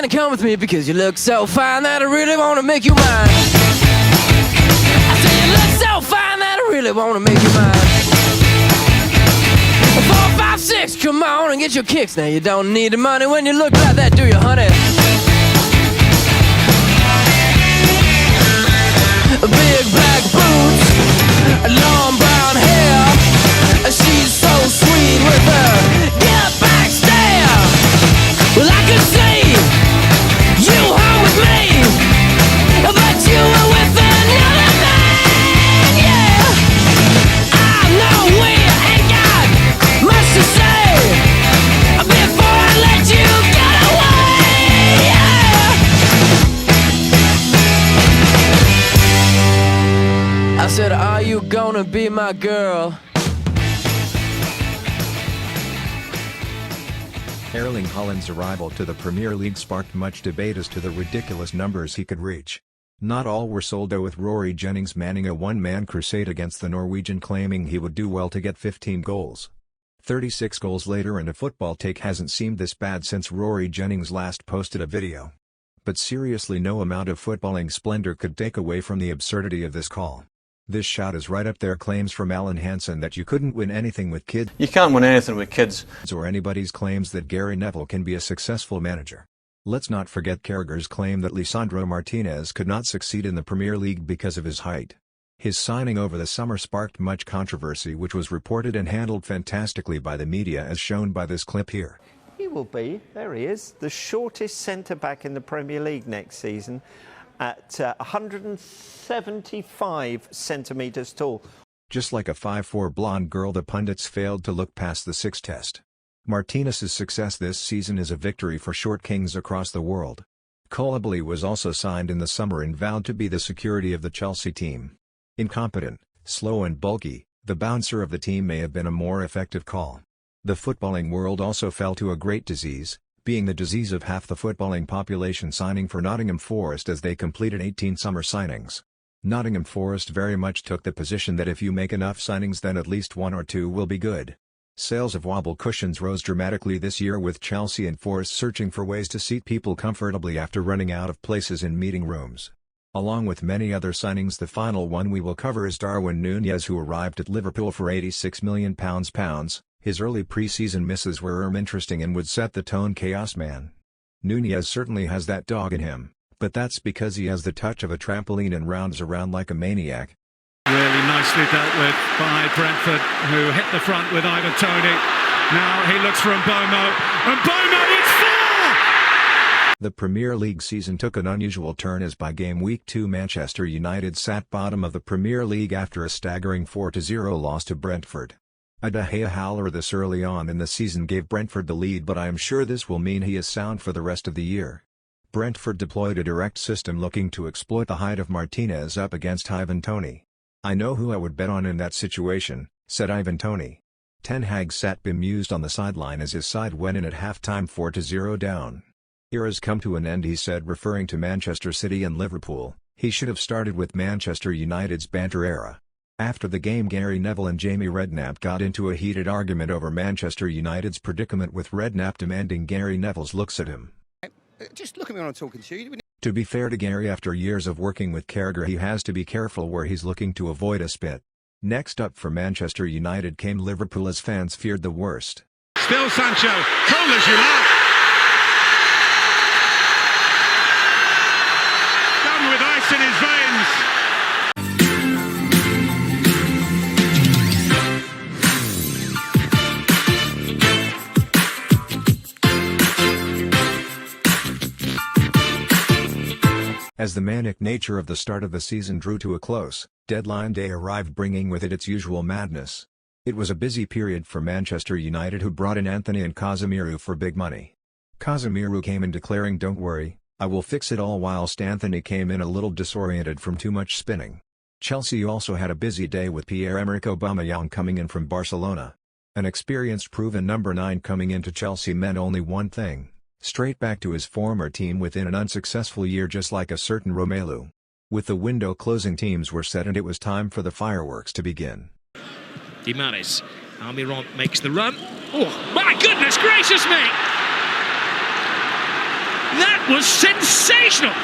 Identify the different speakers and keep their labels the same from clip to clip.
Speaker 1: wanna come with me because you look so fine that I really wanna make you mine. I say you look so fine that I really wanna make you mine. 4, 5, 6, come on and get your kicks. Now you don't need the money when you look like that, do you, honey? Big black boots, long brown hair. She's so sweet with her get back stare. Well, I could see you home with me, but you were with another man, yeah. I know we ain't got much to say before I let you get away, yeah. I said, are you gonna be my girl?
Speaker 2: Erling Haaland's arrival to the Premier League sparked much debate as to the ridiculous numbers he could reach. Not all were sold though, with Rory Jennings manning a one-man crusade against the Norwegian, claiming he would do well to get 15 goals. 36 goals later and a football take hasn't seemed this bad since Rory Jennings last posted a video. But seriously, no amount of footballing splendor could take away from the absurdity of this call. This shout is right up there claims from Alan Hansen that you couldn't win anything with kids.
Speaker 3: You can't win anything with kids.
Speaker 2: Or anybody's claims that Gary Neville can be a successful manager. Let's not forget Carragher's claim that Lisandro Martinez could not succeed in the Premier League because of his height. His signing over the summer sparked much controversy, which was reported and handled fantastically by the media, as shown by this clip here.
Speaker 4: He will be, there he is, the shortest centre-back in the Premier League next season, at 175 centimetres tall.
Speaker 2: Just like a 5'4" blonde girl, the pundits failed to look past the sixth test. Martinez's success this season is a victory for short kings across the world. Koulibaly was also signed in the summer and vowed to be the security of the Chelsea team. Incompetent, slow and bulky, the bouncer of the team may have been a more effective call. The footballing world also fell to a great disease, being the disease of half the footballing population signing for Nottingham Forest as they completed 18 summer signings. Nottingham Forest very much took the position that if you make enough signings then at least one or two will be good. Sales of wobble cushions rose dramatically this year, with Chelsea and Forest searching for ways to seat people comfortably after running out of places in meeting rooms. Along with many other signings, the final one we will cover is Darwin Núñez, who arrived at Liverpool for £86 million. His early pre-season misses were interesting and would set the tone. Chaos man. Núñez certainly has that dog in him, but that's because he has the touch of a trampoline and rounds around like a maniac.
Speaker 5: Really nicely dealt with by Brentford, who hit the front with Ivan Toney. Now he looks for Mbomo, and Mbomo with 4!
Speaker 2: The Premier League season took an unusual turn as by game week 2 Manchester United sat bottom of the Premier League after a staggering 4-0 loss to Brentford. A De Gea howler this early on in the season gave Brentford the lead, but I am sure this will mean he is sound for the rest of the year. Brentford deployed a direct system looking to exploit the height of Martinez up against Ivan Toney. "I know who I would bet on in that situation," said Ivan Toney. Ten Hag sat bemused on the sideline as his side went in at halftime 4-0 down. "Era's come to an end," he said, referring to Manchester City and Liverpool. He should have started with Manchester United's banter era. After the game, Gary Neville and Jamie Redknapp got into a heated argument over Manchester United's predicament, with Redknapp demanding Gary Neville's looks at him.
Speaker 6: Just look at me when I'm talking to you.
Speaker 2: To be fair to Gary, after years of working with Carragher, he has to be careful where he's looking to avoid a spit. Next up for Manchester United came Liverpool, as fans feared the worst.
Speaker 5: Still Sancho, cool as you like. Done with ice in his veins.
Speaker 2: As the manic nature of the start of the season drew to a close, deadline day arrived, bringing with it its usual madness. It was a busy period for Manchester United, who brought in Anthony and Casemiro for big money. Casemiro came in declaring, "Don't worry, I will fix it all," whilst Anthony came in a little disoriented from too much spinning. Chelsea also had a busy day, with Pierre-Emerick Aubameyang coming in from Barcelona. An experienced, proven number 9 coming into Chelsea meant only one thing: straight back to his former team within an unsuccessful year, just like a certain Romelu. With the window closing, teams were set and it was time for the fireworks to begin.
Speaker 7: Gimares, Almiron makes the run. Oh, my goodness gracious me! That was sensational.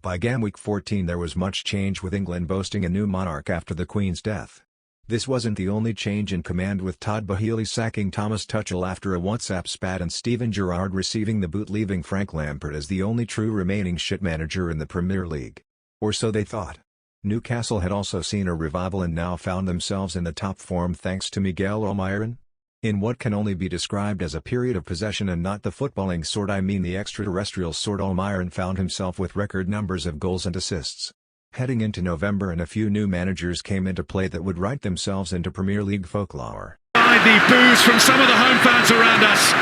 Speaker 2: By game week 14 there was much change, with England boasting a new monarch after the Queen's death. This wasn't the only change in command, with Todd Boehly sacking Thomas Tuchel after a WhatsApp spat and Steven Gerrard receiving the boot, leaving Frank Lampard as the only true remaining shit manager in the Premier League. Or so they thought. Newcastle had also seen a revival and now found themselves in the top form thanks to Miguel Almiron. In what can only be described as a period of possession, and not the footballing sort, I mean the extraterrestrial sort, Almiron found himself with record numbers of goals and assists. Heading into November, and a few new managers came into play that would write themselves into Premier League folklore.
Speaker 5: The boos from some of the home fans around us.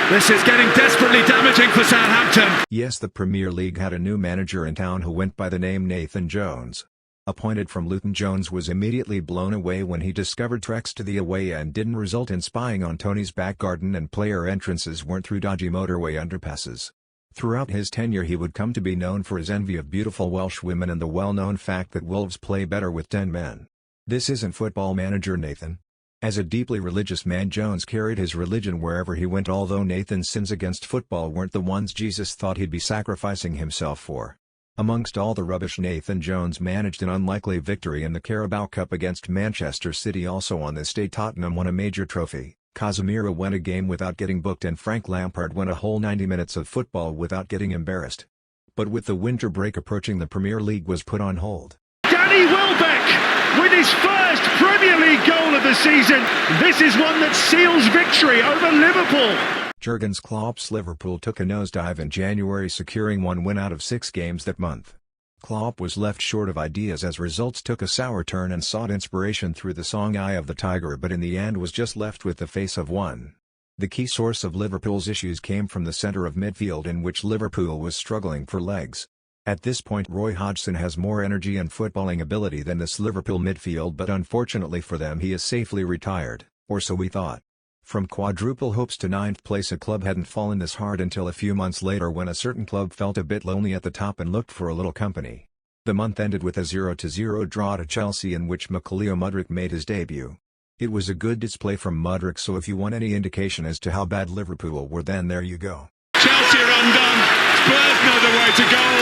Speaker 5: This is getting desperately damaging for Southampton.
Speaker 2: Yes, the Premier League had a new manager in town who went by the name Nathan Jones. Appointed from Luton, Jones was immediately blown away when he discovered treks to the away end didn't result in spying on Tony's back garden, and player entrances weren't through dodgy motorway underpasses. Throughout his tenure he would come to be known for his envy of beautiful Welsh women and the well-known fact that Wolves play better with 10 men. This isn't football manager Nathan. As a deeply religious man, Jones carried his religion wherever he went, although Nathan's sins against football weren't the ones Jesus thought he'd be sacrificing himself for. Amongst all the rubbish, Nathan Jones managed an unlikely victory in the Carabao Cup against Manchester City. Also on this day Tottenham won a major trophy, Casemiro went a game without getting booked, and Frank Lampard went a whole 90 minutes of football without getting embarrassed. But with the winter break approaching, the Premier League was put on hold.
Speaker 5: Danny Welbeck with his first Premier League goal of the season. This is one that seals victory over Liverpool.
Speaker 2: Jurgen Klopp's Liverpool took a nosedive in January, securing 1 win out of 6 games that month. Klopp was left short of ideas as results took a sour turn, and sought inspiration through the song Eye of the Tiger, but in the end was just left with the face of one. The key source of Liverpool's issues came from the centre of midfield, in which Liverpool was struggling for legs. At this point Roy Hodgson has more energy and footballing ability than this Liverpool midfield, but unfortunately for them he is safely retired, or so we thought. From quadruple hopes to 9th place, a club hadn't fallen this hard until a few months later, when a certain club felt a bit lonely at the top and looked for a little company. The month ended with a 0-0 draw to Chelsea, in which Mikael Mudryk made his debut. It was a good display from Mudryk, so if you want any indication as to how bad Liverpool were, then there you go.
Speaker 5: Chelsea are undone. Spurs know the way to goal.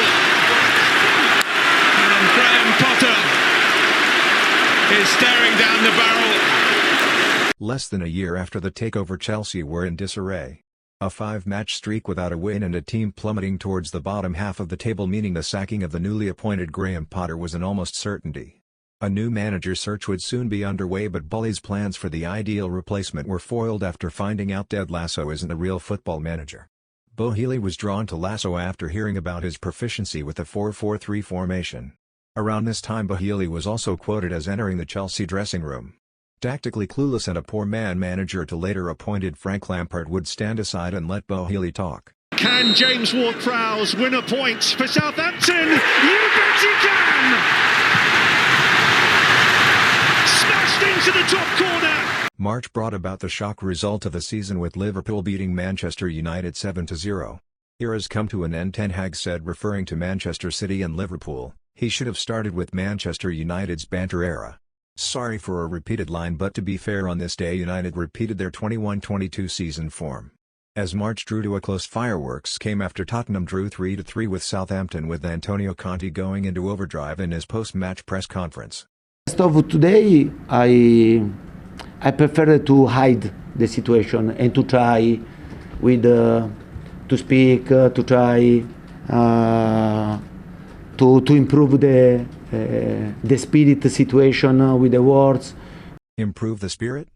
Speaker 5: And Graham Potter is staring down the barrel.
Speaker 2: Less than a year after the takeover, Chelsea were in disarray. A 5-match streak without a win and a team plummeting towards the bottom half of the table, meaning the sacking of the newly appointed Graham Potter was an almost certainty. A new manager search would soon be underway, but Bully's plans for the ideal replacement were foiled after finding out Ted Lasso isn't a real football manager. Boehly was drawn to Lasso after hearing about his proficiency with the 4-4-3 formation. Around this time Boehly was also quoted as entering the Chelsea dressing room. Tactically clueless and a poor man manager to later appointed Frank Lampard would stand aside and let Boehly talk.
Speaker 5: Can James Ward-Prowse win a point for Southampton? You bet he can! Smashed into the top corner!
Speaker 2: March brought about the shock result of the season, with Liverpool beating Manchester United 7-0. Era's come to an end, Ten Hag said, referring to Manchester City and Liverpool. He should have started with Manchester United's banter era. Sorry for a repeated line, but to be fair, on this day United repeated their 21-22 season form. As March drew to a close, fireworks came after Tottenham drew 3-3 with Southampton, with Antonio Conte going into overdrive in his post-match press conference.
Speaker 3: Of today, I prefer to hide the situation and to try to speak, to try to improve the spirit situation with the words.
Speaker 2: Improve the spirit?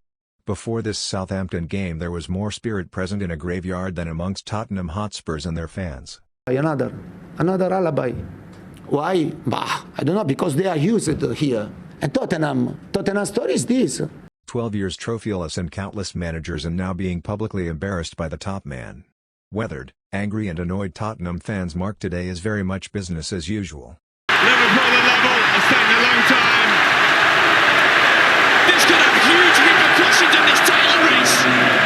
Speaker 2: Before this Southampton game there was more spirit present in a graveyard than amongst Tottenham Hotspurs and their fans.
Speaker 3: Another alibi. Why? I don't know, because they are used here. And Tottenham's story is this.
Speaker 2: 12 years trophyless and countless managers, and now being publicly embarrassed by the top man. Weathered, angry and annoyed Tottenham fans mark today as very much business as usual.
Speaker 5: Liverpool at level. It's taken a long time. This could have huge repercussions in this title race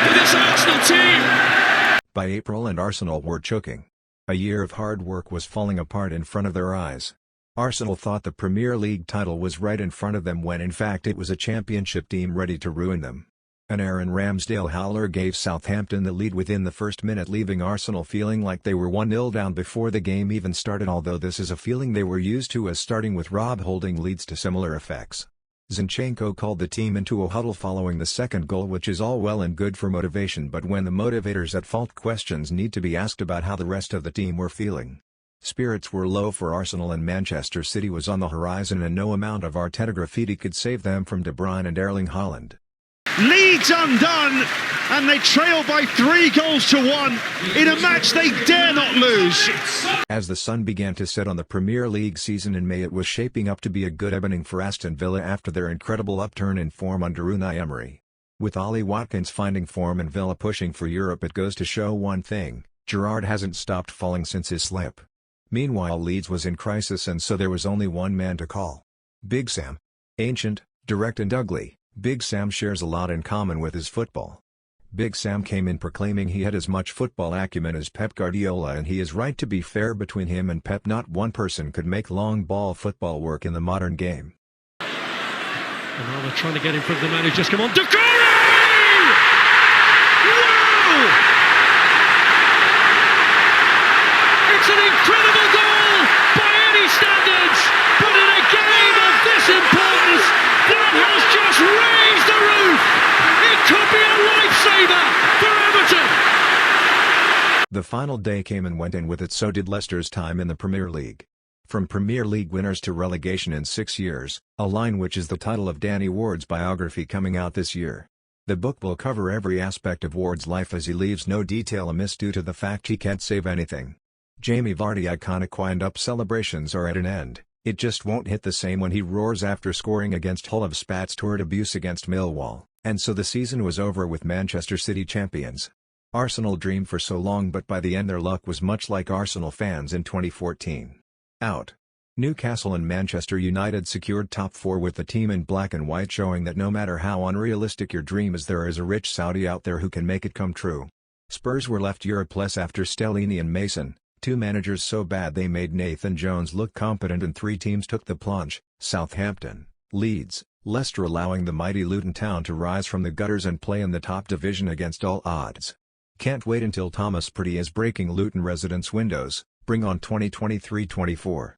Speaker 5: for this Arsenal team.
Speaker 2: By April and Arsenal were choking. A year of hard work was falling apart in front of their eyes. Arsenal thought the Premier League title was right in front of them, when in fact it was a championship team ready to ruin them. An Aaron Ramsdale howler gave Southampton the lead within the first minute, leaving Arsenal feeling like they were 1-0 down before the game even started, although this is a feeling they were used to, as starting with Rob Holding leads to similar effects. Zinchenko called the team into a huddle following the second goal, which is all well and good for motivation, but when the motivators at fault, questions need to be asked about how the rest of the team were feeling. Spirits were low for Arsenal, and Manchester City was on the horizon, and no amount of Arteta graffiti could save them from De Bruyne and Erling Haaland.
Speaker 5: Leeds undone, and they trail by 3-1 in a match they dare not lose.
Speaker 2: As the sun began to set on the Premier League season in May, it was shaping up to be a good evening for Aston Villa after their incredible upturn in form under Unai Emery. With Ollie Watkins finding form and Villa pushing for Europe, it goes to show one thing: Gerrard hasn't stopped falling since his slip. Meanwhile, Leeds was in crisis, and so there was only one man to call: Big Sam. Ancient, direct and ugly, Big Sam shares a lot in common with his football. Big Sam came in proclaiming he had as much football acumen as Pep Guardiola, and he is right. To be fair, between him and Pep, not one person could make long ball football work in the modern game.
Speaker 5: And now they're trying to get in front of the man who's just come on. Decore! Wow! It's an incredible goal by any standards, but in a game of this importance, that has just raised the roof. It could be a lifesaver for Everton.
Speaker 2: The final day came and went, and with it so did Leicester's time in the Premier League. From Premier League winners to relegation in 6 years, a line which is the title of Danny Ward's biography coming out this year. The book will cover every aspect of Ward's life, as he leaves no detail amiss due to the fact he can't save anything. Jamie Vardy iconic wind-up celebrations are at an end. It just won't hit the same when he roars after scoring against Hull, of spats toward abuse against Millwall, and so the season was over with Manchester City champions. Arsenal dreamed for so long, but by the end their luck was much like Arsenal fans in 2014. Out. Newcastle and Manchester United secured top 4 with the team in black and white, showing that no matter how unrealistic your dream is, there is a rich Saudi out there who can make it come true. Spurs were left Europe-less after Stellini and Mason, 2 managers so bad they made Nathan Jones look competent, and 3 teams took the plunge: Southampton, Leeds, Leicester, allowing the mighty Luton Town to rise from the gutters and play in the top division against all odds. Can't wait until Thomas Partey is breaking Luton residents' windows. Bring on 2023-24.